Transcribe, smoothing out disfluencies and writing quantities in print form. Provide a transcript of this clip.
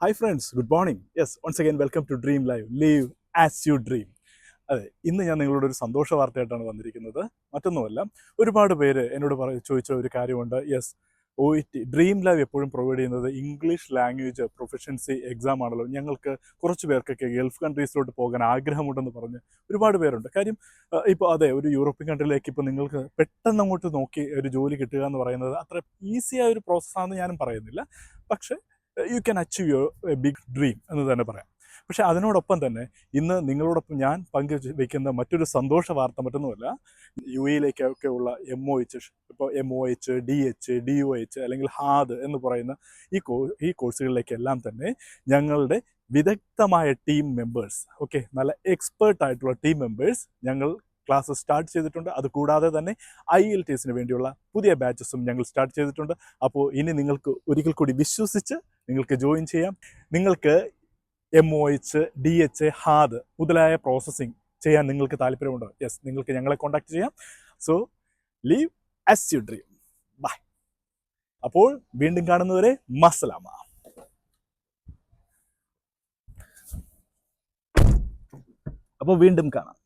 Hi friends, good morning. Yes, once again welcome to Dream Live. Live as you dream. അതെ, ഇന്ന് ഞാൻ നിങ്ങളോട് ഒരു സന്തോഷ വാർത്തയായിട്ടാണ് വന്നിരിക്കുന്നത്. മറ്റൊന്നുമല്ല, ഒരുപാട് പേര് എന്നോട് ചോദിച്ച ഒരു കാര്യമുണ്ട്. യെസ്, OET ഡ്രീം ലൈവ് എപ്പോഴും പ്രൊവൈഡ് ചെയ്യുന്നത് ഇംഗ്ലീഷ് ലാംഗ്വേജ് പ്രൊഫഷൻസി എക്സാം ആണല്ലോ. ഞങ്ങൾക്ക് കുറച്ച് പേർക്കൊക്കെ ഗൾഫ് കൺട്രീസിലോട്ട് പോകാൻ ആഗ്രഹമുണ്ടെന്ന് പറഞ്ഞ് ഒരുപാട് പേരുണ്ട്. കാര്യം ഇപ്പോൾ അതെ, ഒരു യൂറോപ്യൻ കൺട്രിയിലേക്ക് ഇപ്പോൾ നിങ്ങൾക്ക് പെട്ടെന്ന് അങ്ങോട്ട് നോക്കി ഒരു ജോലി കിട്ടുക എന്ന് പറയുന്നത് അത്ര ഈസിയായ ഒരു പ്രോസസ്സാണെന്ന് ഞാനും പറയുന്നില്ല. പക്ഷേ you can achieve your big dream എന്ന് തന്നെ പറയാം. പക്ഷേ അതിനോടൊപ്പം തന്നെ ഇന്ന് നിങ്ങളോടൊപ്പം ഞാൻ പങ്കുവയ്ക്കുന്ന മറ്റൊരു സന്തോഷ വാർത്ത മറ്റൊന്നുമല്ല. UAE-ലേക്കൊക്കെ ഉള്ള MOH, ഇപ്പോൾ MOH, DH, DOH അല്ലെങ്കിൽ ഹാദ് എന്ന് പറയുന്ന ഈ കോഴ്സുകളിലേക്കെല്ലാം തന്നെ ഞങ്ങളുടെ വിദഗ്ധമായ ടീം മെമ്പേഴ്സ്, ഓക്കെ, നല്ല എക്സ്പേർട്ടായിട്ടുള്ള ടീം മെമ്പേഴ്സ് ഞങ്ങൾ ക്ലാസ് സ്റ്റാർട്ട് ചെയ്തിട്ടുണ്ട്. അതുകൂടാതെ തന്നെ IELTS വേണ്ടിയുള്ള പുതിയ ബാച്ചസും ഞങ്ങൾ സ്റ്റാർട്ട് ചെയ്തിട്ടുണ്ട്. അപ്പോൾ ഇനി നിങ്ങൾക്ക് ഒരിക്കൽ കൂടി വിശ്വസിച്ച് നിങ്ങൾക്ക് ജോയിൻ ചെയ്യാം. നിങ്ങൾക്ക് MOH, DH, ഹാദ് മുതലായ പ്രോസസ്സിങ് ചെയ്യാൻ നിങ്ങൾക്ക് താല്പര്യമുണ്ടോ? യെസ്, നിങ്ങൾക്ക് ഞങ്ങളെ കോൺടാക്ട് ചെയ്യാം. So leave as you dream. Bye. അപ്പോൾ വീണ്ടും കാണുന്നവരെ മസ്സലാമ. അപ്പോൾ വീണ്ടും കാണാം.